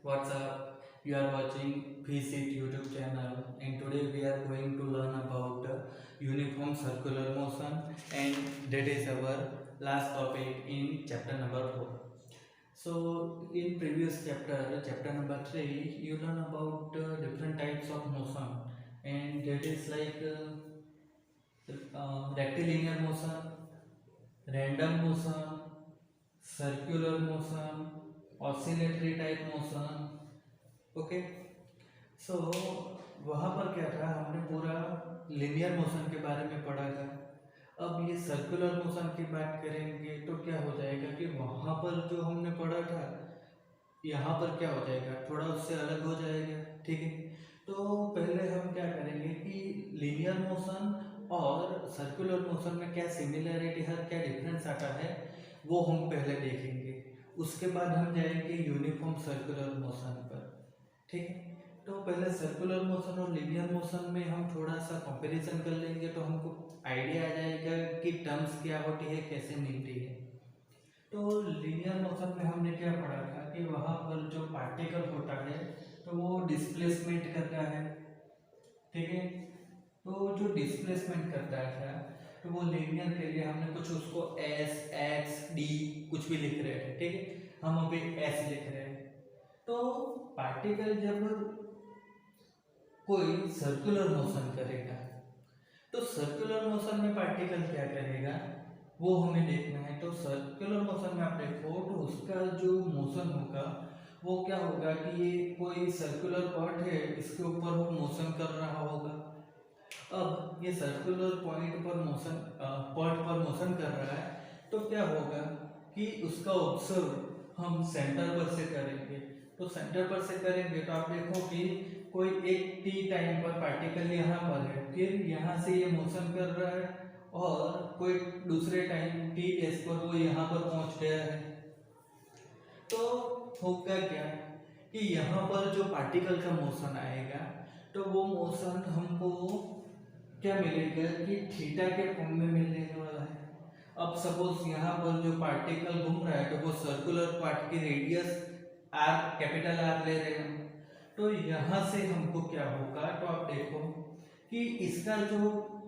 What's up? You are watching VSIT YouTube channel, and today we are going to learn about uniform circular motion, and that is our last topic in chapter number 4. So in previous chapter number 3, you learn about different types of motion, and that is like rectilinear motion, random motion, circular motion, oscillatory type motion. Okay, so वहाँ पर क्या था, हमने पूरा linear motion के बारे में पढ़ा था। अब ये सर्कुलर मोशन की बात करेंगे तो क्या हो जाएगा कि वहाँ पर जो हमने पढ़ा था यहाँ पर क्या हो जाएगा, थोड़ा उससे अलग हो जाएगा। ठीक है, तो पहले हम क्या करेंगे कि लिनियर मोशन और सर्कुलर मोशन में क्या सिमिलरिटी है, क्या डिफरेंस आता है, वो हम पहले देखेंगे। उसके बाद हम जाएंगे यूनिफॉर्म सर्कुलर मोशन पर। ठीक है, तो पहले सर्कुलर मोशन और लिनियर मोशन में हम थोड़ा सा कंपैरिजन कर लेंगे तो हमको आइडिया आ जाएगा कि टर्म्स क्या होती है, कैसे मिलती है। तो लिनियर मोशन में हमने क्या पढ़ा था कि वहाँ पर जो पार्टिकल होता है तो वो डिस्प्लेसमेंट करता है। ठीक है, तो जो डिस्प्लेसमेंट करता है तो वो लिनियर के लिए हमने कुछ उसको एस एक्स डी कुछ भी लिख रहे थे। ठीक है, हम अभी एस लिख रहे हैं। तो पार्टिकल जब कोई सर्कुलर मोशन करेगा तो सर्कुलर मोशन में पार्टिकल क्या करेगा वो हमें देखना है। तो सर्कुलर मोशन में आप देखो तो उसका जो मोशन होगा वो क्या होगा कि ये कोई सर्कुलर पॉइंट है, इसके ऊपर वो मोशन कर रहा होगा। अब ये सर्कुलर पॉइंट पर मोशन कर रहा है तो क्या होगा कि उसका ऑब्जर्व हम सेंटर पर से करेंगे। तो सेंटर पर से करेंगे तो आप देखो कि कोई एक टी टाइम पर पार्टिकल यहाँ पर है, फिर यहाँ से ये मोशन कर रहा है और कोई दूसरे टाइम टी एस पर वो यहाँ पर पहुँच गया है। तो होगा क्या कि यहाँ पर जो पार्टिकल का मोशन आएगा तो वो मोशन हमको क्या मिलेगा कि थीटा के फॉर्म में मिलने वाला है। अब सपोज यहाँ पर जो पार्टिकल घूम रहा है तो वो सर्कुलर पार्ट की रेडियस आर, कैपिटल आर ले रहे हैं। तो यहाँ से हमको क्या होगा, तो आप देखो कि इसका जो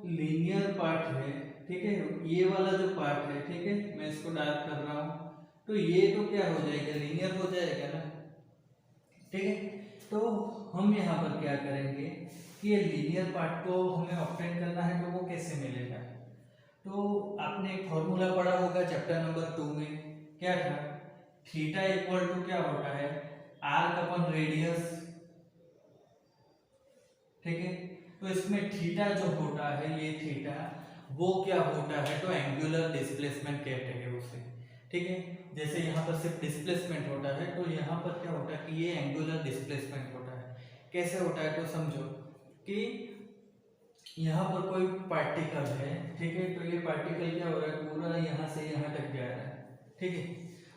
लीनियर पार्ट है, ठीक है, ये वाला जो पार्ट है, ठीक है, मैं इसको डार्क कर रहा हूँ, तो ये तो क्या हो जाएगा, लीनियर हो जाएगा ना। ठीक है, तो हम यहाँ पर क्या करेंगे कि ये लीनियर पार्ट को हमें ऑब्टेन करना है तो वो कैसे मिलेगा। तो आपने एक फॉर्मूला पढ़ा होगा चैप्टर नंबर 2 में, क्या था, थीटा इक्वल टू क्या होता है, आर्क अपन रेडियस। ठीक है, तो इसमें थीटा जो होता है, ये थीटा वो क्या होता है, तो एंगुलर डिस्प्लेसमेंट कहते हैं उसे। ठीक है, जैसे यहाँ पर सिर्फ डिस्प्लेसमेंट होता है तो यहाँ पर क्या होता है कि ये एंगुलर डिस्प्लेसमेंट होता है। कैसे होता है, तो समझो कि यहाँ पर कोई पार्टिकल है, ठीक है, तो ये पार्टिकल क्या हो रहा है, पूरा यहाँ से यहाँ तक जा रहा है। ठीक है,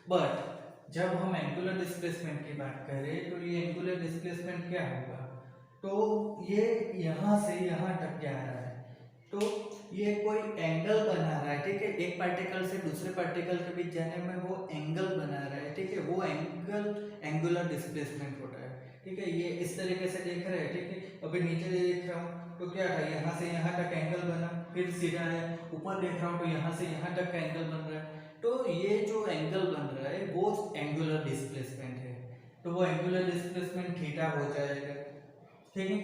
बट जब हम एंगुलर डिस्प्लेसमेंट की बात करें तो ये एंगुलर डिस्प्लेसमेंट क्या होगा, तो ये यहाँ से यहाँ तक जा रहा है, तो ये कोई एंगल बना रहा है। ठीक है, एक पार्टिकल से दूसरे पार्टिकल के बीच जाने में वो एंगल बना रहा है। ठीक है, वो एंगल एंगुलर डिस्प्लेसमेंट होता है। ठीक है, ये इस तरीके से देख रहे हैं। ठीक है, अभी नीचे देख रहा हूँ तो क्या था, यहाँ से यहाँ तक एंगल बना, फिर सीधा है, ऊपर देख रहा हूँ तो यहाँ से यहाँ तक का एंगल बन रहा है। तो ये जो एंगल बन रहा है वो एंगुलर डिस्प्लेसमेंट है, तो वो एंगुलर डिस्प्लेसमेंट थीटा हो जाएगा। ठीक है,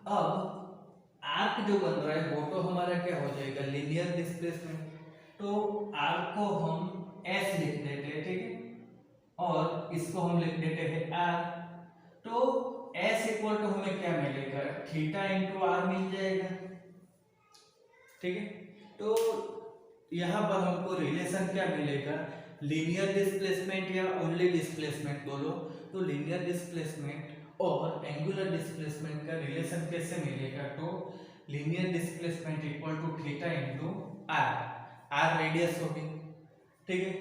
अब आर्क जो बन रहा है वो तो हमारा क्या हो जाएगा, लीनियर डिस्प्लेसमेंट। तो आर्क को हम एस लिख देते हैं, ठीक है, और इसको हम लिख देते हैं आर। तो एस इक्वल टू हमें क्या मिलेगा, थीटा इंटू आर मिल जाएगा। ठीक है, तो यहाँ पर हमको रिलेशन क्या मिलेगा, लीनियर डिस्प्लेसमेंट या ओनली डिस्प्लेसमेंट बोलो, तो लीनियर डिस्प्लेसमेंट और एंगुलर डिस्प्लेसमेंट का रिलेशन कैसे मिलेगा, तो linear displacement equal to theta into R, R radius होगी। ठीक है,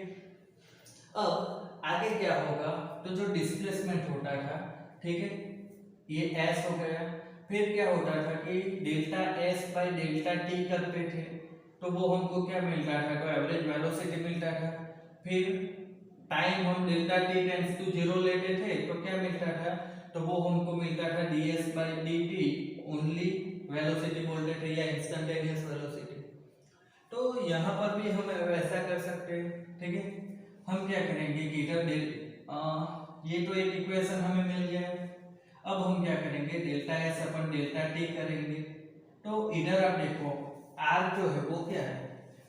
अब आगे क्या होगा, तो जो डिस्प्लेसमेंट होता था, ठीक है, ये एस हो गया, फिर क्या होता था कि delta S by delta T करते थे तो वो हमको क्या मिलता था, तो एवरेज वेलोसिटी मिलता था। फिर टाइम हम डेल्टा टी टेंड्स टू 0 लेते थे तो क्या मिलता था, तो वो हमको मिलता था ds/dt ओनली वेलोसिटी बोलते थे या इंस्टेंटेनियस वेलोसिटी। तो यहाँ पर भी हम वैसा कर सकते हैं, ठीक है। हम क्या करेंगे कि इधर ये तो एक इक्वेशन हमें मिल गया, अब हम क्या करेंगे डेल्टा एस अपन डेल्टा टी करेंगे। तो इधर आप देखो आर जो है वो क्या है,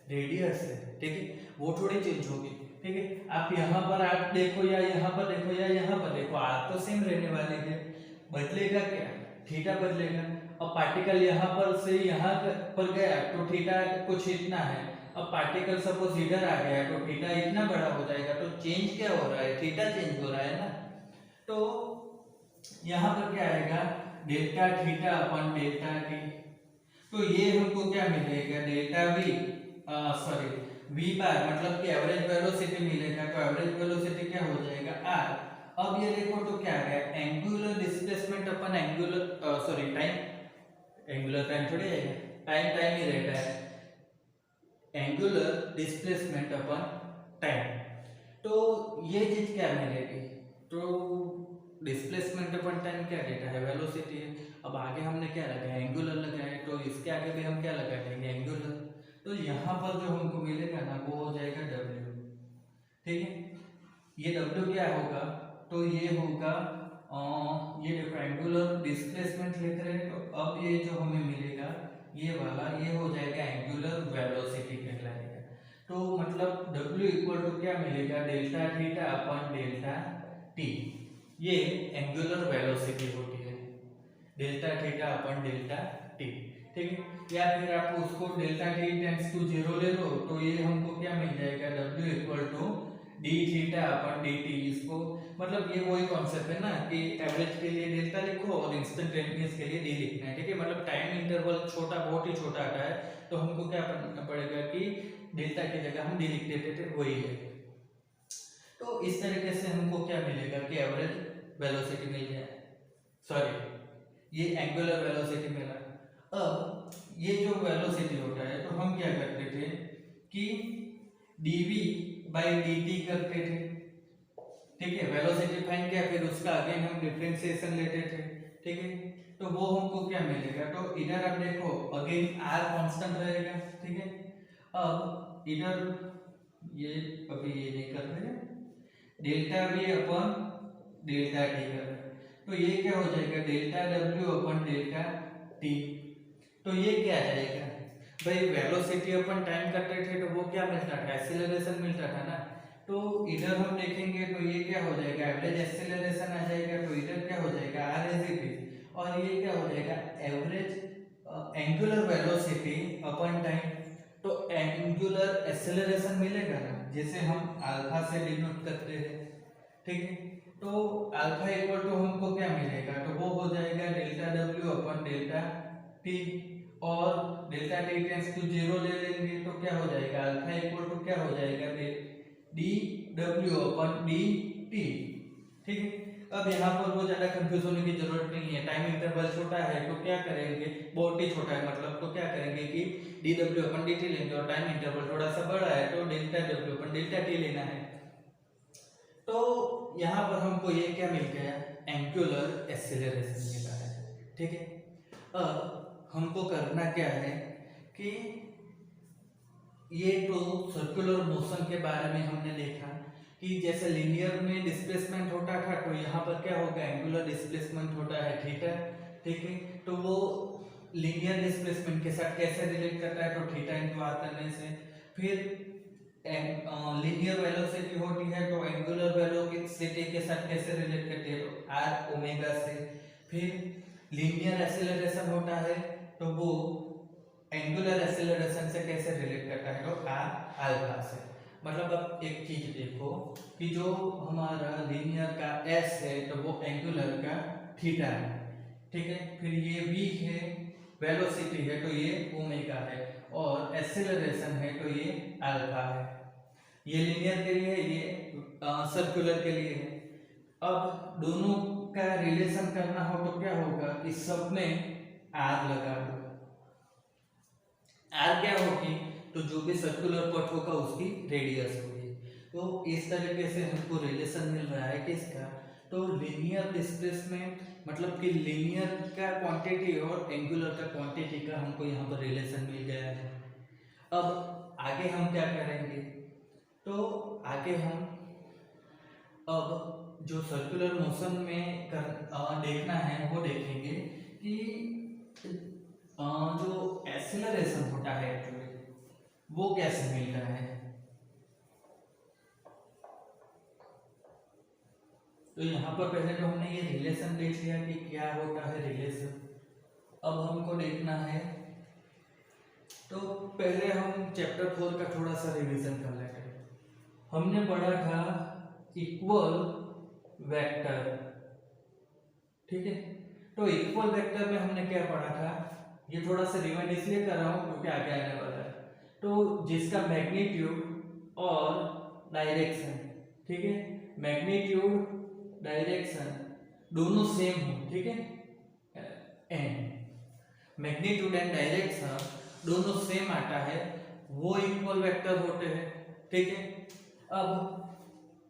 रेडियस है, ठीक है, वो थोड़ी चेंज होगी, ठीक है। आप यहाँ पर आप देखो या यहाँ पर देखो या यहाँ पर देखो, आर तो सेम रहने वाले है, बदलेगा क्या, थीटा बदलेगा। अब पार्टिकल यहाँ पर से यहाँ पर गया तो थीटा कुछ इतना है, अब पार्टिकल सपोज इधर आ गया तो थीटा इतना बड़ा हो जाएगा, तो चेंज क्या हो रहा है, थीटा चेंज हो रहा है ना। तो यहाँ पर क्या आएगा डेल्टा थीटा अपन डेल्टा टी, तो ये हमको क्या मिलेगा डेल्टा वी सॉरी वी बार मतलब कि एवरेज वेलोसिटी मिलेगा, तो एवरेज वेलोसिटी क्या हो जाएगा आर। अब ये देखो तो क्या है एंगुलर डिस्प्लेसमेंट अपन angular sorry time, angular time थोड़ी है, टाइम टाइम ही रहता है, एंगुलर डिस्प्लेसमेंट अपन टाइम। तो ये चीज क्या मिलेगी, तो डिस्प्लेसमेंट अपन टाइम क्या डेटा है वेलोसिटी है। अब आगे हमने क्या लगाया एंगुलर लगाया, तो इसके आगे भी हम क्या लगा देंगे एंगुलर। तो यहाँ पर जो हमको मिलेगा ना वो हो जाएगा W, ठीक है। ये W क्या होगा, तो ये होगा ये देखो एंगुलर डिस्प्लेसमेंट लिख रहे हैं, तो अब ये जो हमें मिलेगा ये वाला ये हो जाएगा एंगुलर वेलोसिटी कहलाएगा। तो मतलब W इक्वल टू क्या मिलेगा डेल्टा थीटा अपन डेल्टा टी, ये एंगुलर वेलोसिटी होती है डेल्टा थीटा अपन डेल्टा टी, ठीक है। या फिर आप उसको डेल्टा टी टेंड्स टू 0 ले लो, तो ये हमको क्या मिल जाएगा W equal to D theta upon D T. इसको मतलब ये वही कॉन्सेप्ट है ना कि एवरेज के लिए डेल्टा लिखो और इंस्टेंटेनियस के लिए डी लिखना है, ठीक है। मतलब टाइम इंटरवल छोटा बहुत ही छोटा आता है, तो हमको क्या करना पड़ेगा कि डेल्टा की जगह हम डी लिख देते थे, वही है। तो इस तरीके से हमको क्या मिलेगा कि एवरेज वेलोसिटी मिल जाए, सॉरी ये एंगुलर वेलोसिटी मिला। अब ये जो वेलोसिटी होता है तो हम क्या करते थे कि dv/dt करते थे, ठीक है। वेलोसिटी फाइंड किया, फिर उसका अगेन हम डिफरेंशिएशन लेते थे, ठीक है। तो वो हमको क्या मिलेगा, तो इधर आप देखो अगेन r कांस्टेंट रहेगा, ठीक है। अब इधर ये अभी ये नहीं कर रहे, डेल्टा v अपन डेल्टा t कर रहे, तो ये क्या हो जाएगा डेल्टा w अपन डेल्टा t। तो ये क्या आ जाएगा भाई, वेलोसिटी अपन टाइम करते थे तो वो क्या मिलता था एक्सीलरेशन मिलता था ना। तो इधर हम देखेंगे तो ये क्या हो जाएगा एवरेज एक्सीलरेशन आ जाएगा, तो इधर क्या हो जाएगा r इज इट, और ये क्या हो जाएगा एवरेज एंगुलर वेलोसिटी अपन टाइम। तो एंगुलर एक्सीलरेशन मिलेगा ना, जैसे हम अल्फा से डिनोट करते हैं, ठीक है। तो अल्फा इक्वल टू हमको क्या मिलेगा, तो वो हो जाएगा डेल्टा w अपन डेल्टा t, और डेल्टा टी टेंड्स टू 0 ले लेंगे तो क्या हो जाएगा अल्फा इक्वल टू क्या हो जाएगा डी डब्ल्यू अपन डी टी, ठीक है। अब यहाँ पर वो ज्यादा कंफ्यूज होने की जरूरत नहीं है, टाइम इंटरवल छोटा है तो क्या करेंगे बहुत ही छोटा है मतलब, तो क्या करेंगे कि डी डब्ल्यू अपन डी टी लेंगे, और टाइम इंटरवल थोड़ा सा बड़ा है तो डेल्टा डब्ल्यू अपन डेल्टा टी लेना है। तो यहाँ पर हमको ये क्या मिल गया एंगुलर एक्सीलरेशन मिला है, ठीक है। अब हमको करना क्या है कि ये तो सर्कुलर मोशन के बारे में हमने देखा कि जैसे लीनियर में डिस्प्लेसमेंट होता था, तो यहाँ पर क्या होगा एंगुलर डिस्प्लेसमेंट होता है थीटा, ठीक है। तो वो लीनियर डिस्प्लेसमेंट के साथ कैसे रिलेट करता है, तो थीटा इंटू आर करने से। फिर लीनियर वेलोसिटी होती है तो एंगुलर वेलोसिटी के साथ कैसे रिलेट करती है, तो आर ओमेगा से। फिर लीनियर एक्सीलरेशन होता है तो वो एंगुलर एक्सीलरेशन से कैसे रिलेट करता है, तो आर अल्फा से। मतलब अब एक चीज देखो कि जो हमारा लीनियर का एस है तो वो एंगुलर का थीटा है, ठीक है। फिर ये v है वेलोसिटी है तो ये ओमेगा है, और एक्सीलरेशन है तो ये अल्फा है। ये लीनियर के लिए, ये सर्कुलर के लिए है। अब दोनों का रिलेशन करना हो तो क्या होगा, इस सब में आर लगा दो। आर क्या होगी, तो जो भी सर्कुलर पार्ट होगा उसकी रेडियस होगी। तो इस तरीके से हमको रिलेशन मिल रहा है किसका, तो लीनियर डिस्प्लेसमेंट मतलब कि लीनियर का क्वांटिटी और एंगुलर का क्वांटिटी का हमको यहाँ पर रिलेशन मिल गया है। अब आगे हम क्या करेंगे, तो आगे हम अब जो सर्कुलर मोशन में देखना है वो देखेंगे कि जो एक्सेलरेशन होता है एक्चुअली वो कैसे मिल रहा है। तो यहाँ पर पहले तो हमने ये रिलेशन देख लिया कि क्या होता है रिलेशन। अब हमको देखना है, तो पहले हम चैप्टर 4 का थोड़ा सा रिवीजन कर लेते हैं। हमने पढ़ा था इक्वल वेक्टर, ठीक है। तो इक्वल वेक्टर में हमने क्या पढ़ा था, ये थोड़ा सा रिवाइंड इसलिए कर रहा हूँ क्योंकि आगे आने वाला है। तो जिसका मैग्नीट्यूड और डायरेक्शन, ठीक है, मैग्नीट्यूड डायरेक्शन दोनों सेम हो, ठीक है, एंड मैग्नीट्यूड एंड डायरेक्शन दोनों सेम आता है, वो इक्वल वेक्टर होते हैं, ठीक है। अब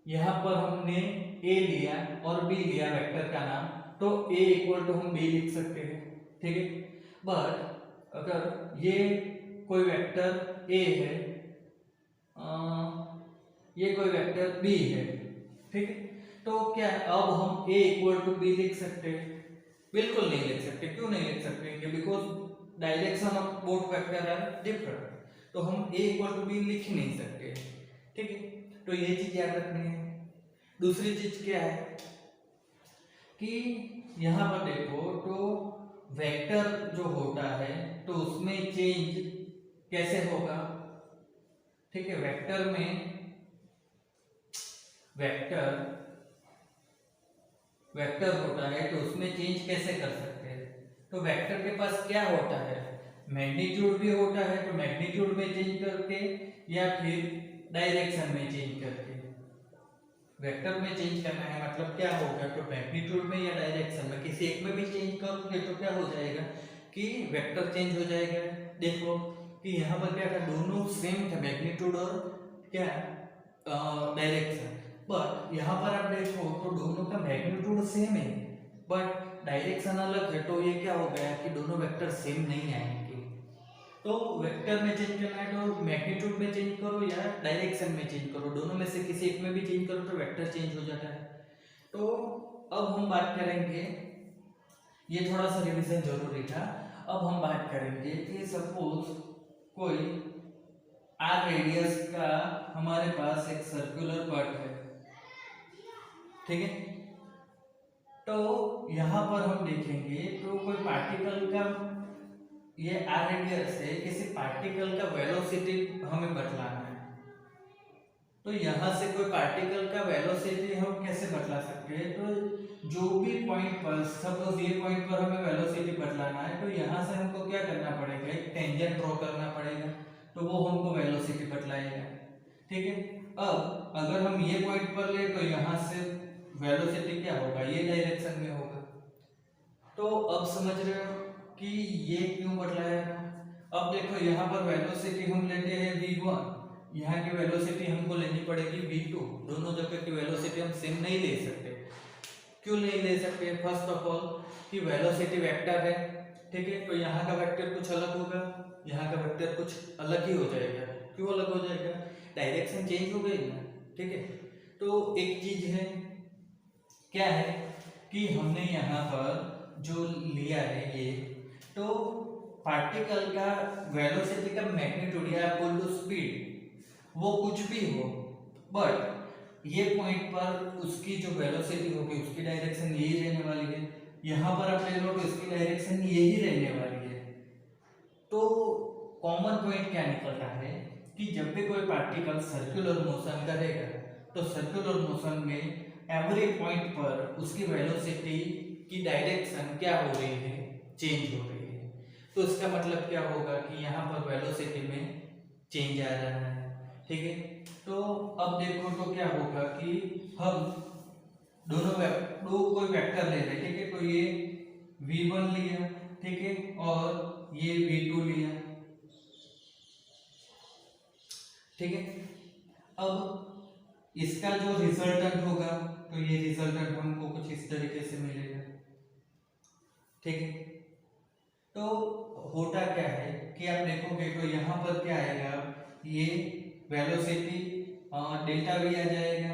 यहाँ पर हमने ए लिया और बी लिया वेक्टर का नाम, तो ए इक्वल टू हम बी लिख सकते हैं, ठीक है। बट अगर ये कोई वेक्टर ए है, ये कोई वेक्टर बी है, ठीक है, तो क्या अब हम ए इक्वल टू बी लिख सकते हैं? बिल्कुल नहीं लिख सकते। क्यों नहीं लिख सकते? Because direction of both vector are different, तो हम ए इक्वल टू बी लिख ही नहीं सकते, ठीक है। तो ये चीज याद रखनी है। दूसरी चीज क्या है कि यहाँ पर देखो, तो वेक्टर जो होता है तो उसमें चेंज कैसे होगा, ठीक है। वेक्टर में वेक्टर होता है तो उसमें चेंज कैसे कर सकते हैं? तो वेक्टर के पास क्या होता है, मैग्नीट्यूड भी होता है, तो मैग्नीट्यूड में चेंज करके या फिर डायरेक्शन में चेंज करके। वेक्टर में चेंज करना है मतलब क्या होगा, तो मैग्नीट्यूड में या डायरेक्शन में किसी एक में भी चेंज करोगे तो क्या हो जाएगा कि वेक्टर चेंज हो जाएगा। देखो कि यहाँ पर क्या था, दोनों सेम था, मैग्नीट्यूड और क्या डायरेक्शन, बट यहाँ पर आप देखो तो दोनों का मैग्नीट्यूड सेम है बट डायरेक्शन अलग है, तो ये क्या हो गया कि दोनों वेक्टर सेम नहीं आएंगे। तो वेक्टर में चेंज करना है तो मैग्नीट्यूड में चेंज करो या डायरेक्शन में चेंज करो, दोनों में से किसी एक में भी चेंज करो तो वेक्टर चेंज हो जाता है। तो अब हम बात करेंगे, ये थोड़ा सा रिवीजन जरूरी था। अब हम बात करेंगे कि सपोज कोई आर रेडियस का हमारे पास एक सर्कुलर पार्ट है, ठीक है। तो यहाँ पर हम देखेंगे तो कोई पार्टिकल का, ये आर रेडियस है, किसी पार्टिकल का वेलोसिटी हमें बतलाना है। तो यहाँ से कोई पार्टिकल का वेलोसिटी हम कैसे बतला सकते हैं, तो जो भी पॉइंट पर, सपोज ये पॉइंट पर हमें वेलोसिटी बतलाना है, तो यहाँ से हमको क्या करना पड़ेगा, एक टेंजेंट ड्रॉ करना पड़ेगा, तो वो हमको वेलोसिटी बतलाएगा, ठीक है। अब अगर हम ये पॉइंट पर ले तो यहाँ से वेलोसिटी क्या होगा, ये डायरेक्शन में होगा। तो अब समझ रहे हो कि ये क्यों बतलाया था। अब देखो यहाँ पर वेलोसिटी हम लेते हैं v1, यहाँ की वेलोसिटी हमको लेनी पड़ेगी v2, दोनों जगह की वेलोसिटी हम सेम नहीं ले सकते। क्यों नहीं ले सकते? फर्स्ट ऑफ ऑल कि वेलोसिटी वेक्टर है, ठीक है, तो यहाँ का वेक्टर कुछ अलग होगा, यहाँ का वेक्टर कुछ अलग ही हो जाएगा। क्यों अलग हो जाएगा? डायरेक्शन चेंज हो गई ना, ठीक है। तो एक चीज है, क्या है कि हमने यहाँ पर जो लिया है ये, तो पार्टिकल का वेलोसिटी का मैग्नीट्यूड या बोल दो स्पीड, वो कुछ भी हो, बट ये पॉइंट पर उसकी जो वेलोसिटी होगी उसकी डायरेक्शन यही रहने वाली है। यहाँ पर आप ले लो तो इसकी डायरेक्शन यही रहने वाली है। तो कॉमन पॉइंट क्या निकलता है कि जब भी कोई पार्टिकल सर्कुलर मोशन करेगा तो सर्कुलर मोशन में एवरी पॉइंट पर उसकी वेलोसिटी की डायरेक्शन क्या हो रही है, चेंज हो रही है। तो इसका मतलब क्या होगा कि यहाँ पर वेलोसिटी में चेंज आ रहा है, ठीक है। तो अब देखो तो क्या होगा कि हम दो कोई वेक्टर ले रहे हैं, ठीक है, तो ये v1 लिया, ठीक है, और ये v2 लिया, ठीक है। अब इसका जो रिजल्टेंट होगा तो ये रिजल्टेंट हमको कुछ इस तरीके से मिलेगा। ठीक है, तो होता क्या है कि आप देखोगे तो यहाँ पर क्या आएगा, ये वेलोसिटी डेल्टा वी आ जाएगा।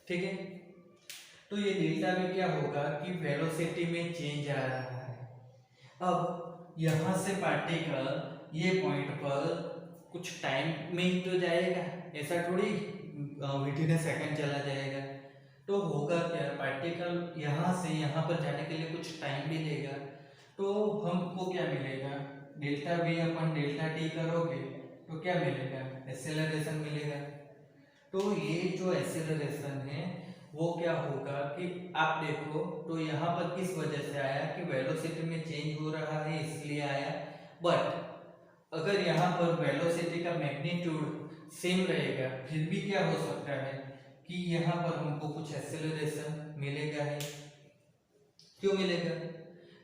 ठीक है, तो ये डेल्टा वी क्या होगा कि वेलोसिटी में चेंज आ रहा है। अब यहाँ से पार्टिकल ये पॉइंट पर कुछ टाइम में ही तो जाएगा, ऐसा थोड़ी विदिन अ सेकंड चला जाएगा। तो होगा क्या, पार्टिकल यहाँ से यहाँ पर जाने के लिए कुछ टाइम भी लेगा। तो हमको क्या मिलेगा, delta V upon delta T करोगे तो क्या मिलेगा, एक्सेलरेशन मिलेगा। तो ये जो एक्सेलरेशन है वो क्या होगा कि आप देखो तो यहाँ पर किस वजह से आया कि वेलोसिटी में चेंज हो रहा है इसलिए आया। बट अगर यहाँ पर वेलोसिटी का मैग्नीट्यूड सेम रहेगा फिर भी क्या हो सकता है कि यहाँ पर हमको कुछ एक्सेलरेशन मिलेगा है। क्यों मिलेगा,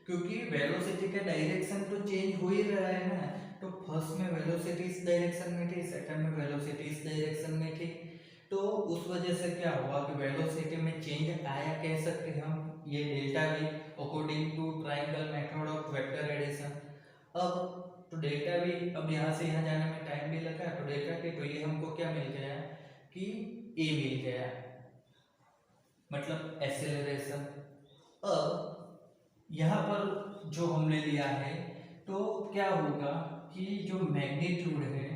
क्योंकि वेलोसिटी का डायरेक्शन तो चेंज हो ही रहा है ना। तो फर्स्ट में वेलोसिटी इस डायरेक्शन में थी, सेकंड में वेलोसिटी इस डायरेक्शन में थी, तो उस वजह से क्या हुआ कि वेलोसिटी में चेंज आया, कह सकते हैं हम ये delta V according to triangle method of vector addition. अब तो डेल्टा वी, अब यहाँ से यहाँ जाने में टाइम भी लगा तो डेल्टा टी, तो ये हमको क्या मिल गया कि ए मिल गया, मतलब एक्सेलरेशन। अब यहाँ पर जो हमने लिया है तो क्या होगा कि जो मैग्नीट्यूड है,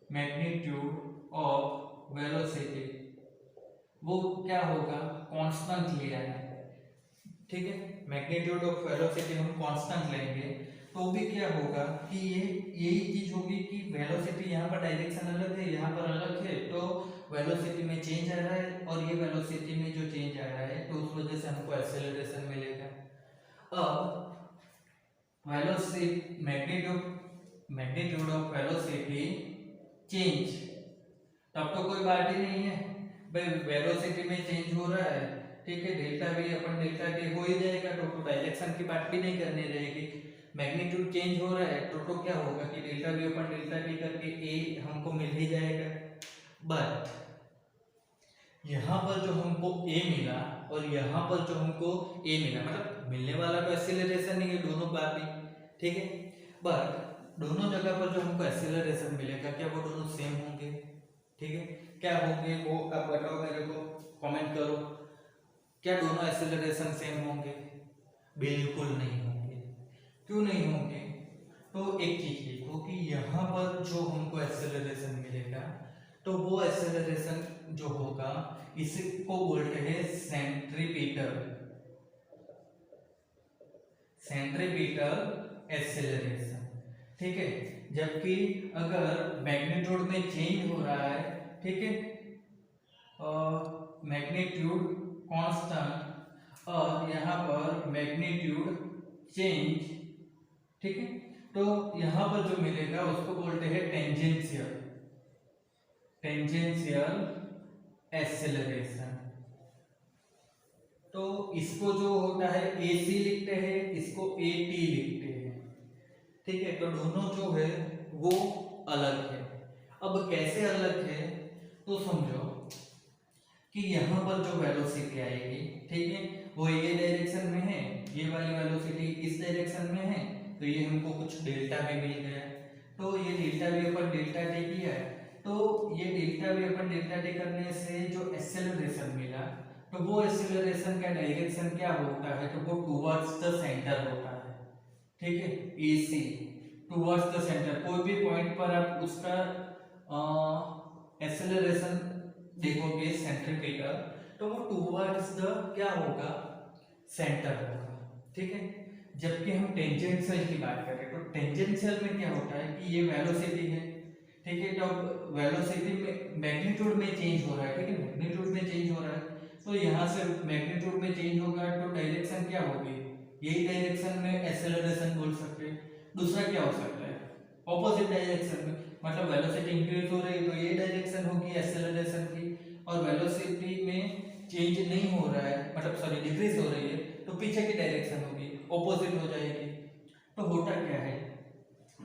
मैग्नीट्यूड ऑफ वेलोसिटी वो क्या होगा, कांस्टेंट लिया है। ठीक है, मैग्नीट्यूड ऑफ वेलोसिटी हम कांस्टेंट लेंगे तो भी क्या होगा कि ये यही चीज होगी कि वेलोसिटी यहाँ पर डायरेक्शन अलग है, यहाँ पर अलग है, तो वेलोसिटी में चेंज आ रहा है और ये वेलोसिटी में जो चेंज आ रहा है तो उस वजह से हमको एक्सेलरेशन मिलेगा। अब velocity magnitude of velocity change, तब तो कोई बात ही नहीं है भाई, वेलोसिटी में चेंज हो रहा है। ठीक है, delta V upon delta T हो ही जाएगा, तो डायरेक्शन की बात भी नहीं करनी रहेगी। मैग्नीट्यूड चेंज हो रहा है तो क्या होगा कि delta V upon delta T करके ए हमको मिल ही जाएगा। बट यहाँ पर जो हमको ए मिला और यहाँ पर जो हमको ए मिला, मतलब मिलने वाला तो एक्सेलरेशन ही है दोनों बात ही। ठीक है, बट दोनों जगह पर जो हमको एक्सेलरेशन मिलेगा क्या वो दोनों सेम होंगे? ठीक है, क्या होंगे वो आप बताओ मेरे को, कमेंट करो। क्या दोनों एक्सेलरेशन सेम होंगे? बिल्कुल नहीं होंगे। क्यों नहीं होंगे? तो एक चीज देखो कि यहाँ पर जो हमको एक्सेलरेशन मिलेगा तो वो एक्सेलरेशन जो होगा इसको बोलते हैं सेंट्रीपिटल एक्सेलरेशन। ठीक है, जबकि अगर मैग्नीट्यूड में चेंज हो रहा है, ठीक है, मैग्नीट्यूड कांस्टेंट और यहाँ पर मैग्नीट्यूड चेंज, ठीक है, तो यहाँ पर जो मिलेगा उसको बोलते हैं टेंजेंशियल एक्सेलरेशन। तो इसको जो होता है AC लिखते हैं, इसको AT लिखते हैं। ठीक है, तो दोनों जो है वो अलग है। अब कैसे अलग है तो समझो कि यहाँ पर जो वेलोसिटी आएगी, ठीक है, वो ये डायरेक्शन में है, ये वाली वेलोसिटी इस डायरेक्शन में है, तो ये हमको कुछ डेल्टा भी मिल गया। तो ये डेल्टा भी अपन डेल्टा टी किया है, तो ये डेल्टा भी अपन डेल्टा टी करने से जो एक्सेलरेशन मिला तो वो एक्सेलरेशन का डायरेक्शन क्या होता है, तो वो टुवर्ड्स द सेंटर होता है। ठीक है, AC टुवर्ड्स द सेंटर, कोई भी पॉइंट पर आप उसका एक्सेलरेशन देखोगे सेंट्रीपिटल तो वो टुवर्ड्स द क्या होगा, सेंटर होगा। ठीक है, जबकि हम टेंजेंशियल की बात करें तो टेंजेंशियल में क्या होता है कि ये वेलोसिटी है, ठीक है, तो वेलोसिटी में मैग्नीट्यूड में चेंज हो रहा है, ठीक है, मैग्नीट्यूड में चेंज हो रहा है, तो यहाँ से मैग्नीट्यूड में चेंज होगा तो डायरेक्शन क्या होगी, यही डायरेक्शन में एक्सेलरेशन बोल सकते हैं। दूसरा क्या हो सकता है, ऑपोजिट डायरेक्शन में, मतलब वेलोसिटी इंक्रीज हो रही है तो ये डायरेक्शन होगी एक्सेलरेशन की, और वेलोसिटी में चेंज नहीं हो रहा है, मतलब सॉरी डिक्रीज हो रही है तो पीछे की डायरेक्शन होगी, ऑपोजिट हो जाएगी। तो होता क्या है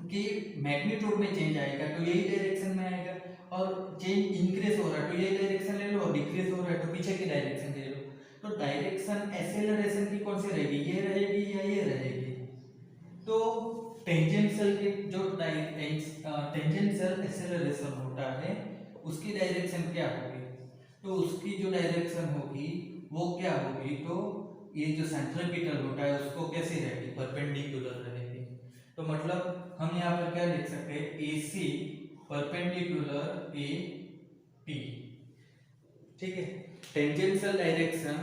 कि मैग्नीट्यूड में चेंज आएगा तो यही डायरेक्शन में आएगा, और चेंज इंक्रीज हो रहा है तो ये डायरेक्शन ले लो, और डिक्रीज हो रहा है तो पीछे की डायरेक्शन ले लो। तो डायरेक्शन एक्सेलरेशन की कौन सी रहेगी, ये रहेगी या ये रहेगी? तो टेंजेंशियल के जो टेंजेंशियल एक्सेलरेशन होता है उसकी डायरेक्शन क्या होगी? तो उसकी जो डायरेक्शन होगी वो क्या होगी? तो ये जो सेंट्रीपिटल होता है उसको कैसी रहेगी? परपेंडिकुलर रहेगी। तो मतलब हम यहाँ पर क्या लिख सकते हैं? AC perpendicular A P. ठीक है, टेंजेंशियल डायरेक्शन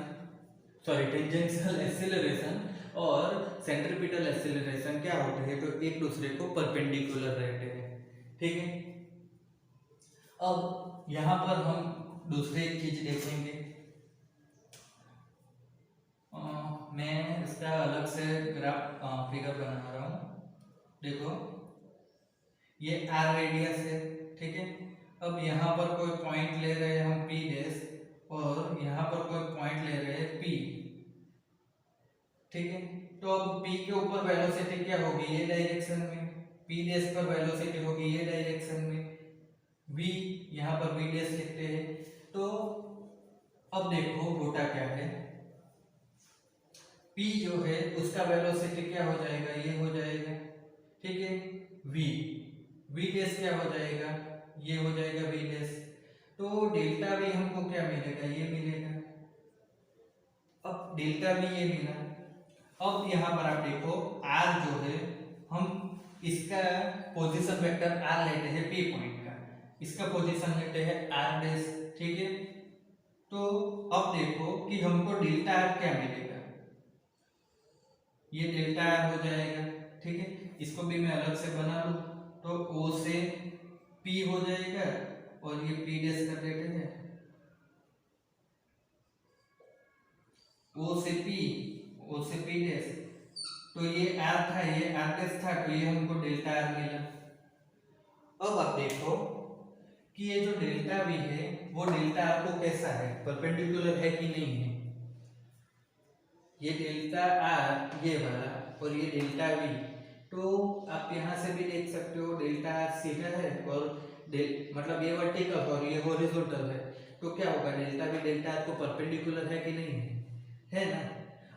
टेंजेंशियल एक्सेलरेशन और सेंट्रीपिटल एक्सेलरेशन क्या होते हैं? तो एक दूसरे को परपेंडिकुलर रहते हैं। ठीक है, अब यहाँ पर हम दूसरी चीज देखेंगे। मैं इसका अलग से ग्राफ फिगर बना रहा हूँ। देखो ये आर रेडियस है, ठीक है। अब यहाँ पर कोई पॉइंट ले रहे हैं हम पी डैश, और यहाँ पर कोई पॉइंट ले रहे हैं पी, ठीक है। तो अब पी के ऊपर वेलोसिटी क्या होगी? ये डायरेक्शन में। पी डैश पर वेलोसिटी होगी ये डायरेक्शन में। v यहाँ पर v डैश लिखते हैं। तो अब देखो होता क्या है, p जो है उसका वेलोसिटी क्या हो जाएगा? ये हो जाएगा, ठीक है। v डैश क्या हो जाएगा? ये हो जाएगा v डैश। तो डेल्टा v हमको क्या मिलेगा? ये मिलेगा। अब डेल्टा v ये मिला। अब यहाँ पर आप देखो r जो है हम इसका पोजीशन वेक्टर r लेते हैं p पॉइंट का, इसका पोजीशन लेते हैं r डैश, ठीक है। तो अब देखो कि हमको डेल्टा r क्या मिलेगा? ये डेल्टा r हो जाएगा, ठीक है। इसको भी मैं अलग से बना लूं तो o से p हो जाएगा, और ये p डैश कर देते हैं, o से p डैश। तो ये r था, ये r डैश था, तो ये हमको डेल्टा r मिला। अब आप देखो कि ये जो डेल्टा v है वो डेल्टा r को कैसा है? परपेंडिकुलर है कि नहीं है? ये डेल्टा r ये वाला और ये डेल्टा v, तो आप यहाँ से भी देख सकते हो डेल्टा r सीधा है और मतलब ये वर्टिकल और ये हॉरिजॉन्टल है। तो क्या होगा? डेल्टा v डेल्टा r को परपेंडिकुलर है कि नहीं है ना?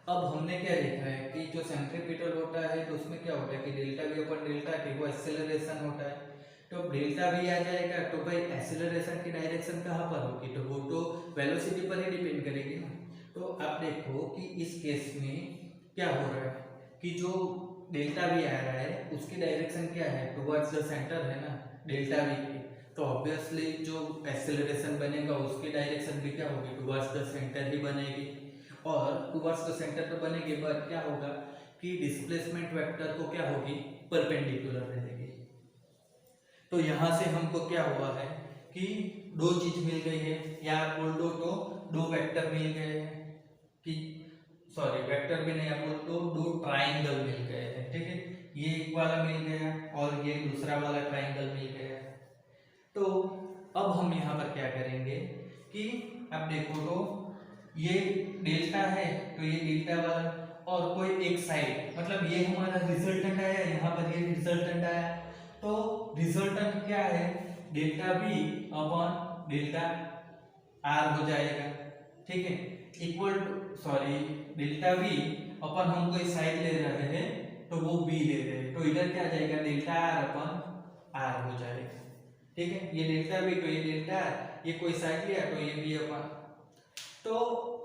अब हमने क्या देखा है कि जो सेंट्रीपिटल होता है तो उसमें क्या होता है कि डेल्टा v अपन डेल्टा t वो एक्सेलरेशन होता है। तो डेल्टा v आ जाएगा तो भाई एक्सेलरेशन की डायरेक्शन कहाँ पर होगी? तो वो तो वेलोसिटी पर ही डिपेंड करेगी ना। तो आप देखो कि इस केस में क्या हो रहा है कि जो डेल्टा v आ रहा है उसकी डायरेक्शन क्या है? टुवर्ड्स द सेंटर है ना डेल्टा v की। तो ऑब्वियसली जो एक्सेलरेशन बनेगा उसकी डायरेक्शन भी क्या होगी? टुवर्ड्स द सेंटर ही बनेगी। और टुवर्ड्स द सेंटर पर बने के बाद क्या होगा कि डिस्प्लेसमेंट वेक्टर को क्या होगी? परपेंडिकुलर रहेगी। तो यहाँ से हमको क्या हुआ है कि दो चीज मिल गई है, या आप बोल दो तो दो वेक्टर मिल गए हैं, कि वेक्टर भी नहीं, आप बोल तो दो ट्राइंगल मिल गए हैं, ठीक है। ये एक वाला मिल गया और ये दूसरा वाला ट्राइंगल मिल गया। तो अब हम यहाँ पर क्या करेंगे कि अब देखो तो ये डेल्टा है तो ये डेल्टा वाला, और कोई एक साइड मतलब ये हमारा रिजल्टेंट आया, यहाँ पर ये रिजल्टेंट आया। तो रिजल्टेंट क्या है? Delta B upon delta R हो जाएगा, ठीक है। इक्वल डेल्टा बी अपन हम कोई साइड ले रहे हैं तो वो बी ले रहे हैं, तो इधर क्या आ जाएगा? डेल्टा आर अपॉन आर हो जाएगा, ठीक है। ये डेल्टा बी तो ये डेल्टा आर, ये कोई साइड लिया तो ये बी अपॉन। तो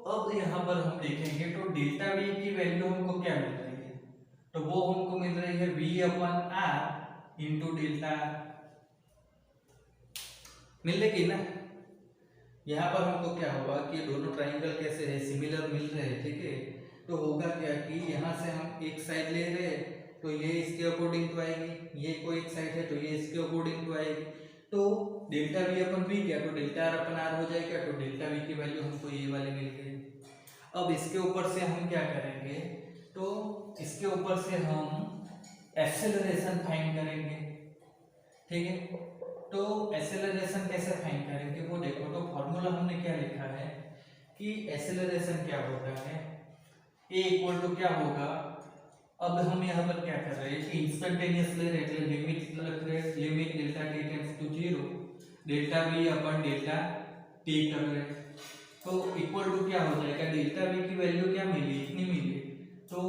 अब यहाँ पर हम देखेंगे तो डेल्टा v की वैल्यू हमको क्या मिल रही है? तो वो हमको मिल रही है v upon r into delta r, मिल रही ना। यहाँ पर हमको क्या होगा कि दोनों ट्राइंगल कैसे है? सिमिलर मिल रहे हैं, ठीक है। तो होगा क्या कि यहाँ से हम एक साइड ले रहे हैं तो ये इसके अकॉर्डिंग टू आएगी, ये कोई एक साइड है तो ये इसके अकॉर्डिंग टू आएगी। तो डेल्टा v अपन v क्या तो डेल्टा r अपन r हो जाएगा, तो डेल्टा v की वैल्यू हमको ये वाली मिल गई। अब इसके ऊपर से हम क्या करेंगे? तो इसके ऊपर से हम एक्सेलरेशन फाइंड करेंगे, ठीक है। तो एक्सेलरेशन कैसे फाइंड करेंगे वो देखो। तो फॉर्मूला हमने क्या लिखा है कि एक्सेलरेशन क्या होता है? a इक्वल टू क्या होगा? अब हम यहाँ पर क्या कर रहे हैं कि इंस्टेंटेनियसली लिमिट रख रहे हैं, limit delta t tends to 0, delta V upon delta T कर रहे हैं, तो इक्वल टू क्या हो जाएगा, डेल्टा वी की वैल्यू क्या मिली, इतनी मिली, तो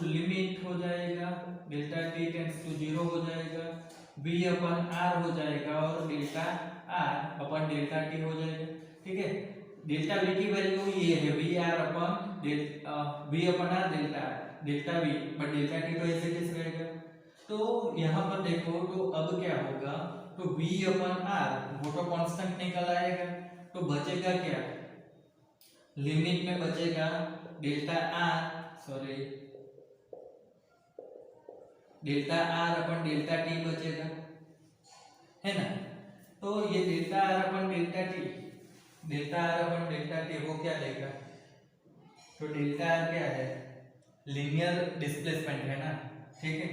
लिमिट हो जाएगा डेल्टा टी टेंड्स टू 0 हो जाएगा, वी अपन आर हो जाएगा और डेल्टा आर अपन डेल्टा टी हो जाएगा। ठीक है, डेल्टा वी की वैल्यू ये है V R upon V upon R delta V, but delta T तो ऐसे कैसे रहेगा। तो यहाँ पर देखो तो अब क्या होगा, तो v अपन आर वो तो कांस्टेंट निकल आएगा, तो बचेगा क्या, लिमिट में बचेगा डेल्टा आर अपन डेल्टा टी बचेगा, है ना। तो ये डेल्टा आर अपन डेल्टा टी वो क्या देगा, तो डेल्टा आर क्या है, लीनियर डिस्प्लेसमेंट है ना। ठीक है,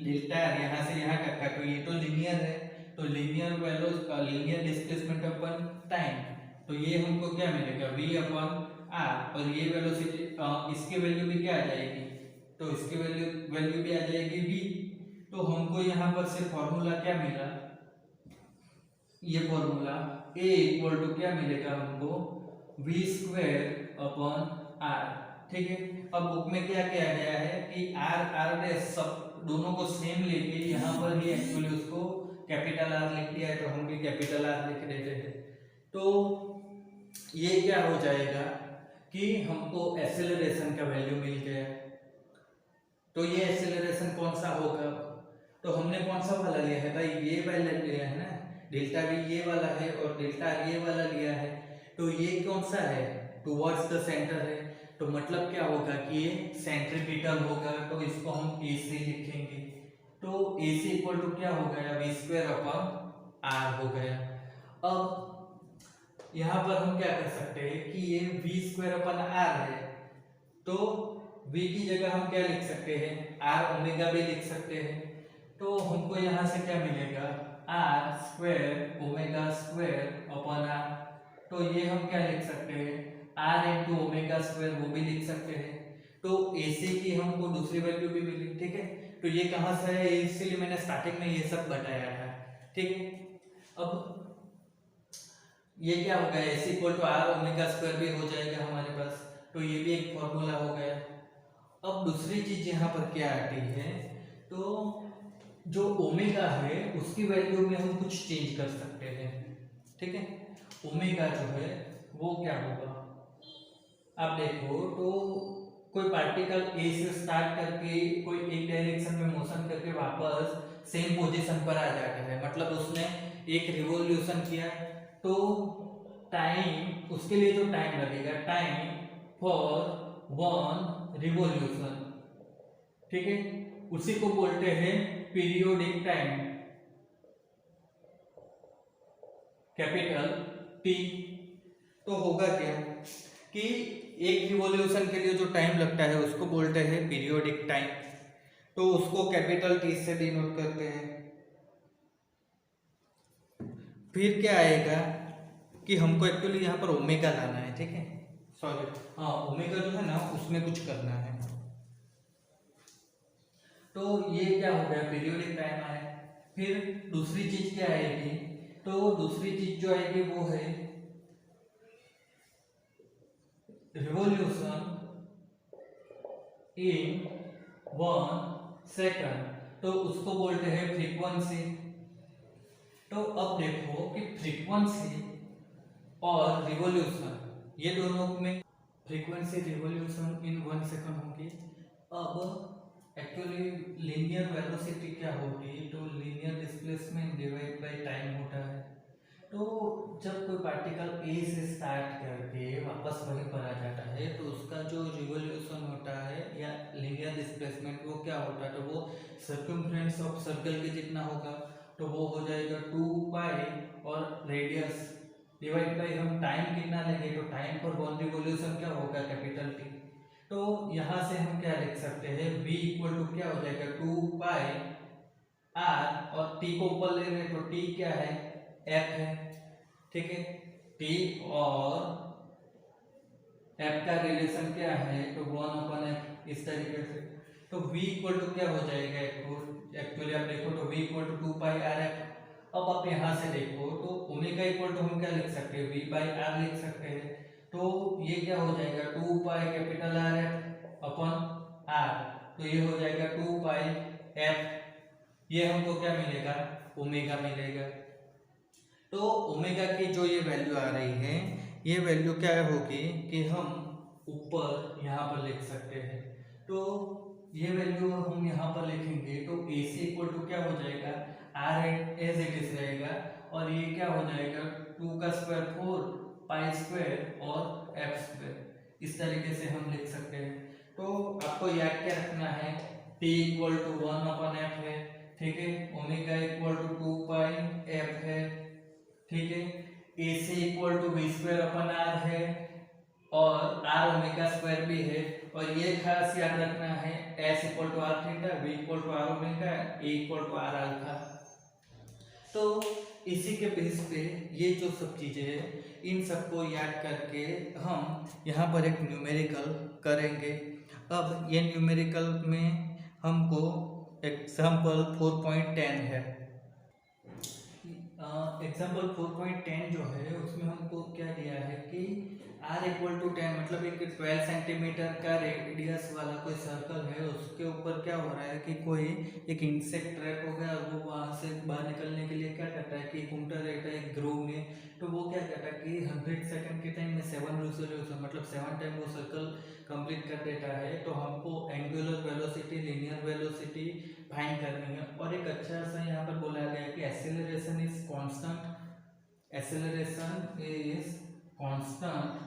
डेल्टा आर यहाँ से यहाँ तक का, तो ये तो लीनियर है, तो लीनियर वैल्यू लीनियर डिस्प्लेसमेंट अपन टाइम, तो ये हमको क्या मिलेगा v अपन आर, और ये वेलोसिटी इसकी वैल्यू भी क्या आ जाएगी, तो इसकी वैल्यू भी आ जाएगी v। तो हमको यहाँ पर से फॉर्मूला क्या मिला, ये फॉर्मूला a इक्वल टू क्या मिलेगा हमको, v स्क्वायर अपन आर। ठीक है, अब बुक में क्या किया गया है कि आर डैश सब दोनों को सेम लेके यहाँ पर ही एक्चुअली उसको कैपिटल आर लिख दिया है, तो हम भी कैपिटल आर लिख देते हैं। तो ये क्या हो जाएगा कि हमको एक्सेलरेशन का वैल्यू मिल गया। तो ये एक्सेलरेशन कौन सा होगा, तो हमने कौन सा वाला लिया है भाई, ये वाला लिया है ना, डेल्टा वी ये वाला है और डेल्टा आर ये वाला लिया है। तो ये कौन सा है, टुवर्ड्स द सेंटर है, तो मतलब क्या होगा कि ये सेंट्रीपिटल होगा, तो इसको हम AC लिखेंगे। तो AC इक्वल टू क्या हो गया, v स्क्वायर अपन आर हो गया। अब यहाँ पर हम क्या कर सकते हैं कि ये v स्क्वायर अपन आर है, तो v की जगह हम क्या लिख सकते हैं, r ओमेगा भी लिख सकते हैं। तो हमको यहाँ से क्या मिलेगा, r square omega square upon R, तो ये हम क्या लिख सकते हैं, r इंटू ओमेगा स्क्वायर वो भी लिख सकते हैं। तो AC की हमको दूसरी वैल्यू भी मिली। ठीक है, तो ये कहाँ से है, इसलिए मैंने स्टार्टिंग में ये सब बताया था। ठीक है, अब ये क्या हो गया, AC equal to R omega square भी हो जाएगा हमारे पास, तो ये भी एक फॉर्मूला हो गया। अब दूसरी चीज यहाँ पर क्या आती है, तो जो ओमेगा है उसकी वैल्यू में हम कुछ चेंज कर सकते हैं। ठीक है, ओमेगा जो है वो क्या होगा, आप देखो तो कोई पार्टिकल ए से स्टार्ट करके कोई एक डायरेक्शन में मोशन करके वापस सेम पोजीशन पर आ जाता है, मतलब उसने एक रिवॉल्यूशन किया, तो टाइम उसके लिए जो टाइम लगेगा, टाइम फॉर वन रिवॉल्यूशन, ठीक है, उसी को बोलते हैं पीरियोडिक टाइम, कैपिटल टी। तो होगा क्या कि एक रिवॉल्यूशन के लिए जो टाइम लगता है उसको बोलते हैं पीरियोडिक टाइम, तो उसको कैपिटल टी से डिनोट करते हैं। फिर क्या आएगा कि हमको एक्चुअली यहाँ पर ओमेगा लाना है। ठीक है, सॉरी, हाँ, ओमेगा जो है ना उसमें कुछ करना है। तो ये क्या हो गया, पीरियोडिक टाइम आया। फिर दूसरी चीज क्या आएगी, तो दूसरी चीज जो आएगी वो है रिवॉल्यूशन इन 1 सेकंड, तो उसको बोलते हैं फ्रीक्वेंसी। तो अब देखो कि फ्रीक्वेंसी और रिवॉल्यूशन ये दोनों में फ्रीक्वेंसी रिवॉल्यूशन इन 1 सेकंड होगी। अब एक्चुअली लीनियर वेलोसिटी क्या होगी, तो linear displacement divide by time होता है। तो जब कोई पार्टिकल ए से स्टार्ट करके वापस वहीं पर आ जाता है, तो उसका जो रिवॉल्यूशन होता है या लीनियर डिस्प्लेसमेंट वो क्या होता है, तो वो सर्कमफ्रेंस ऑफ सर्कल के जितना होगा, तो वो हो जाएगा 2 पाई और रेडियस डिवाइड बाय हम टाइम कितना लेंगे, तो टाइम फॉर वन रिवॉल्यूशन क्या होगा, कैपिटल टी। तो यहाँ से हम क्या लिख सकते हैं, v इक्वल टू क्या हो जाएगा 2 पाई r, और t को ऊपर ले रहे हैं तो t क्या है, f है। ठीक है, t और f का रिलेशन क्या है, तो 1/f, इस तरीके से। तो v इक्वल टू क्या हो जाएगा, एक्चुअली आप देखो तो v equal to 2 pi r f। अब आप यहाँ से देखो तो ओमेगा इक्वल टू हम क्या लिख सकते हैं, वी बाई आर लिख सकते हैं। तो ये क्या हो जाएगा, 2 pi capital R F upon R, तो ये हो जाएगा 2 पाई एफ, ये हमको क्या मिलेगा, ओमेगा मिलेगा। तो ओमेगा की जो ये वैल्यू आ रही है, ये वैल्यू क्या होगी कि हम ऊपर यहाँ पर लिख सकते हैं। तो ये वैल्यू हम यहाँ पर लिखेंगे तो ए सी इक्वल टू क्या हो जाएगा, आर एज इट इज रहेगा, और ये क्या हो जाएगा 2 का स्क्वायर 4 पाई स्क्वायर और एफ स्क्वायर, इस तरीके से हम लिख सकते हैं। तो आपको याद क्या रखना है, t equal to 1 upon f है, ठीक है, omega equal to 2 pi f है, ठीक है, a c equal to v square upon r है, और आर ओमेगा स्क्वायर भी है, और ये खास याद रखना है S equal to R theta, V equal to R omega, A equal to R alpha. तो इसी के बेस पे ये जो सब चीजें हैं, इन सबको याद करके हम यहाँ पर एक न्यूमेरिकल करेंगे। अब ये न्यूमेरिकल में हमको एग्जाम्पल 4.10 है। एग्जाम्पल 4.10 जो है उसमें हमको क्या दिया है कि r इक्वल टू 10, मतलब एक 12 सेंटीमीटर का रेडियस वाला कोई सर्कल है, उसके ऊपर क्या हो रहा है कि कोई एक इंसेक्ट ट्रैप हो गया, और वो वहाँ से बाहर निकलने के लिए क्या करता है कि घूमता रहता है ग्रोव में। तो वो क्या करता है कि 100 सेकंड के टाइम में 7 रेवोल्यूशन, मतलब 7 टाइम वो सर्कल कंप्लीट कर देता है। तो हमको angular velocity, linear velocity find करनी है। और एक अच्छा सा यहाँ पर बोला गया है कि acceleration is constant, acceleration is constant,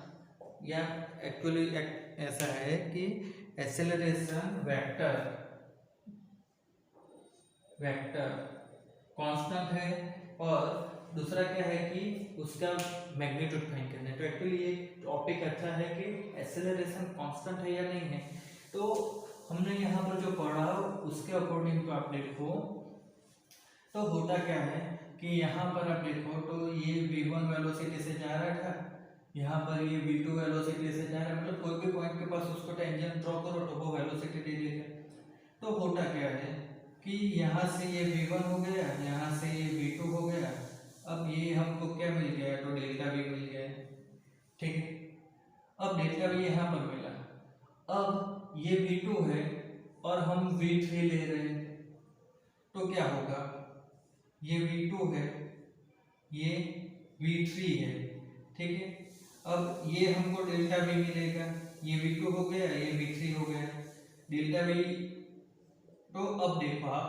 या एक्चुअली ऐसा है कि एक्सेलरेशन वेक्टर कांस्टेंट है, और दूसरा क्या है कि उसका मैग्नीट्यूड फाइंड करना है। तो एक्चुअली ये टॉपिक अच्छा है कि एक्सेलरेशन कांस्टेंट है या नहीं है। तो हमने यहाँ पर जो पढ़ा उसके अकॉर्डिंग तो आप देखो तो होता क्या है कि यहाँ पर आप देखो तो ये v1 वेलोसिटी से जा रहा था, यहाँ पर ये v2 वेलोसिटी से जा रहा है, मतलब कोई भी पॉइंट के पास उसको टेंजेंट ड्रॉ करो तो वो वेलोसिटी दे देगा। तो होता क्या है कि यहाँ से ये v1 हो गया, यहाँ से ये v2 हो गया, अब ये हमको क्या मिल गया, तो डेल्टा v मिल गया, ठीक है। अब डेल्टा v यहाँ पर मिला, अब ये v2 है और हम v3 ले रहे हैं, तो क्या होगा, ये v2 है, ये v3 है, ठीक है। अब ये हमको डेल्टा v मिलेगा, ये v2 हो गया, ये v3 हो गया, डेल्टा v। तो अब देखो आप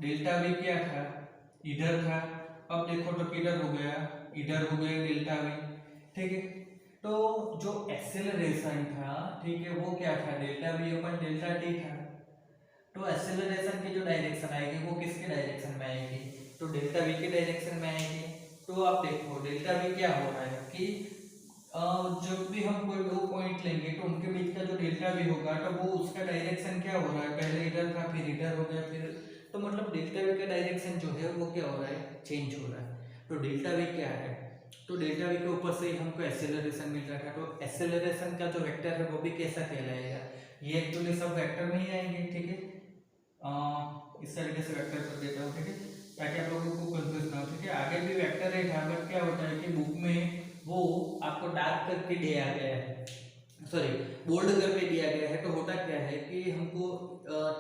डेल्टा v क्या था, इधर था, अब देखो तो किधर हो गया, इधर हो गया डेल्टा v, ठीक है। तो जो एक्सेलरेशन था, ठीक है, वो क्या था, डेल्टा v अपन डेल्टा t था। तो एक्सेलरेशन की जो डायरेक्शन आएगी वो किसके डायरेक्शन में आएगी, तो डेल्टा v के डायरेक्शन में आएगी। तो आप देखो डेल्टा v क्या हो रहा है कि जब भी हम कोई दो पॉइंट लेंगे तो उनके बीच का जो डेल्टा v होगा तो वो उसका डायरेक्शन क्या हो रहा है, पहले इधर था फिर इधर हो गया, फिर तो मतलब डेल्टा v का डायरेक्शन जो है वो क्या हो रहा है, चेंज हो रहा है। तो डेल्टा v क्या है, तो डेल्टा v के ऊपर से हमको एक्सेलरेशन मिल रहा था, तो एक्सेलरेशन का जो वेक्टर है वो भी कैसा कहलाएगा, ये एक्चुअली सब वेक्टर नहीं आएंगे, ठीक है। इस तरीके से वेक्टर कर देता हूँ, ठीक है, ताकि आप लोगों को कंफ्यूज ना हो, ठीक है। आगे भी वेक्टर है, बट क्या होता है कि बुक में वो आपको डार्क करके दिया गया है, सॉरी बोल्ड करके दिया गया है। तो होता क्या है कि हमको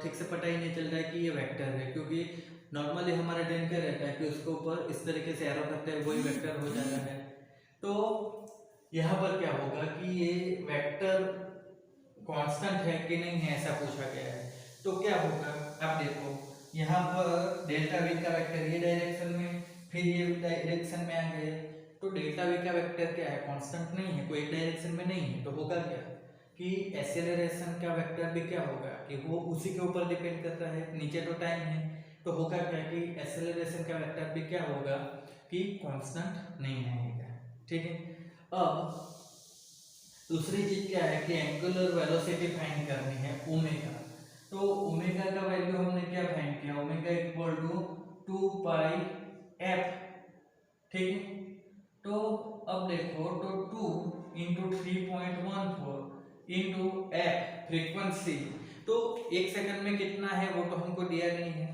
ठीक से पता ही नहीं चल रहा है कि ये वेक्टर है, क्योंकि नॉर्मली हमारा ड्रेन क्या रहता है कि उसके ऊपर इस तरीके से एरो करते हैं, वही वेक्टर हो जाता है। तो यहाँ पर क्या होगा कि ये वेक्टर कांस्टेंट है कि नहीं है, ऐसा पूछा गया है। तो क्या होगा, आप देखो यहाँ पर डेल्टा v का वेक्टर ये डायरेक्शन में, फिर ये डायरेक्शन में आ गए, तो डेल्टा v का वेक्टर क्या है, कांस्टेंट नहीं है, कोई एक डायरेक्शन में नहीं है। तो होगा क्या कि एक्सेलरेशन का वेक्टर भी क्या होगा कि वो उसी के ऊपर डिपेंड करता है, नीचे तो टाइम है। तो होगा क्या कि एक्सेलरेशन का वेक्टर भी क्या होगा कि कांस्टेंट नहीं आएगा, ठीक है। अब दूसरी चीज क्या है कि एंगुलर वेलोसिटी फाइंड करनी है, ओमेगा। तो ओमेगा का वैल्यू हमने क्या फाइंड किया, omega equal to 2 pi F, ठीक है। तो अब देखो तो 2 इंटू 3.14 इंटू एफ फ्रीक्वेंसी, तो एक सेकंड में कितना है वो तो हमको दिया नहीं है,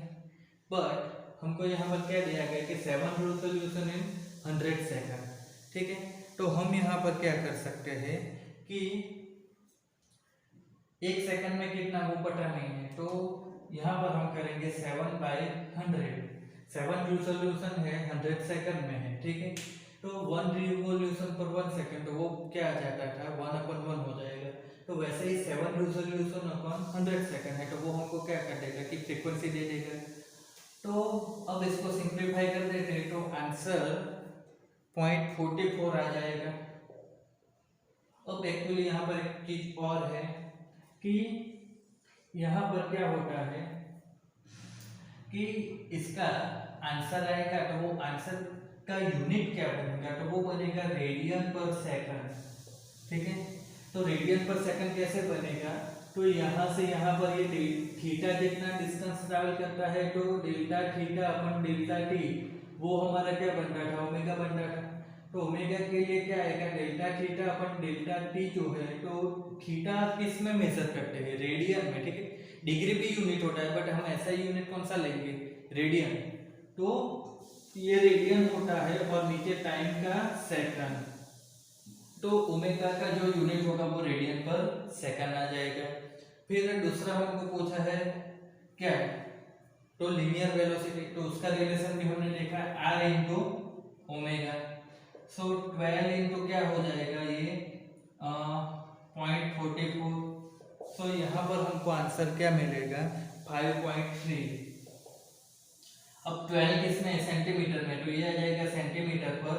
बट हमको यहाँ पर क्या दिया गया कि 7 रिवॉल्यूशन इन 100 सेकंड, ठीक है। तो हम यहाँ पर क्या कर सकते हैं कि 1 सेकंड में कितना वो पता नहीं है, तो यहाँ पर हम करेंगे 7/100। 7 रिवॉल्यूशन है 100 सेकंड में है, ठीक है। तो 1 रिवॉल्यूशन पर 1 सेकंड, तो वो क्या आ जाता था 1/1 हो जाएगा। तो वैसे ही 7 रिवॉल्यूशन अपॉन 100 सेकंड है, तो वो हमको क्या कर देगा कि फ्रीक्वेंसी दे देगा। तो अब इसको सिंप्लीफाई कर देते हैं, तो आंसर 0.44 आ जाएगा। अब एक्चुअली यहाँ पर एक चीज और है कि यहाँ पर क्या होता है कि इसका आंसर आएगा, तो वो आंसर का यूनिट क्या बनेगा, तो वो बनेगा रेडियन पर सेकंड, ठीक है। तो रेडियन पर सेकंड कैसे बनेगा, तो यहाँ से यहाँ पर ये थीटा जितना डिस्टेंस ट्रैवल करता है, तो डेल्टा थीटा अपन डेल्टा टी, वो हमारा क्या बन रहा था, ओमेगा बन रहा था। तो ओमेगा के लिए क्या आएगा, डेल्टा थीटा अपन डेल्टा टी जो है, तो थीटा किस में मेजर करते हैं, रेडियन में, ठीक है। डिग्री भी यूनिट होता है, बट हम ऐसा यूनिट कौन सा लेंगे, रेडियन। तो ये रेडियन होता है और नीचे टाइम का सेकंड, तो ओमेगा का जो यूनिट होगा वो रेडियन पर सेकंड आ जाएगा। फिर दूसरा हमको पूछा है क्या, तो लीनियर वेलोसिटी, तो उसका रिलेशन भी हमने देखा r इंटू ओमेगा। सो 12 इंटू क्या हो जाएगा ये 0.44। सो यहाँ पर हमको आंसर क्या मिलेगा 5.3। अब 12 किसमें सेंटीमीटर में, तो ये आ जाएगा सेंटीमीटर पर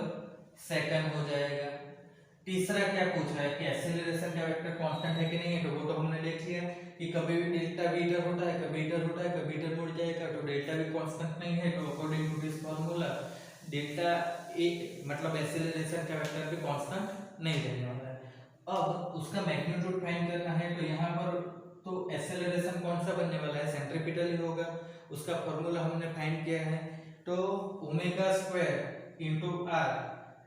सेकंड हो जाएगा। तीसरा क्या पूछा है कि एक्सेलरेशन का वेक्टर कांस्टेंट है कि नहीं है, तो वो तो हमने देख लिया कि कभी भी डेल्टा भी इधर होता है, कभी इधर होता है, कभी इधर मुड़ जाएगा, तो डेल्टा भी कांस्टेंट नहीं है। तो according to this formula delta a मतलब एक्सेलरेशन का वेक्टर भी कांस्टेंट नहीं रहने वाला है। अब उसका मैग्नीट्यूड फाइंड करना है, तो यहाँ पर तो एक्सेलरेशन कौन सा बनने वाला है, सेंट्रीपिटल ही होगा। उसका फार्मूला हमने फाइंड किया है, तो ओमेगा स्क्वायर इंटू आर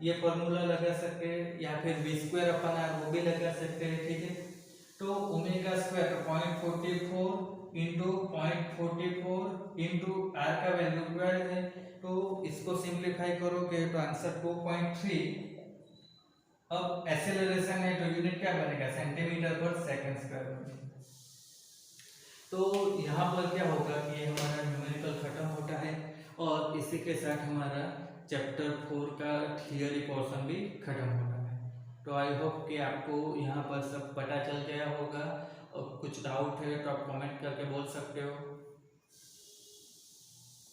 ये फॉर्मूला लगा सकते हैं, या फिर v स्क्वायर अपन आर वो भी लगा सकते हैं, ठीक है। तो omega square 0.44 into 0.44 into R का वैल्यू 12 है, तो इसको सिंप्लीफाई करोगे तो आंसर 2.3। अब एक्सेलरेशन है तो यूनिट क्या बनेगा, सेंटीमीटर पर सेकंड स्क्वायर। तो यहाँ पर क्या होगा कि ये हमारा न्यूमेरिकल खत्म होता है, और इसी के साथ हमारा चैप्टर 4 का थियरी पोर्शन भी खत्म होता है। तो आई होप कि आपको यहाँ पर सब पता चल गया होगा, और कुछ डाउट है तो आप कमेंट करके बोल सकते हो।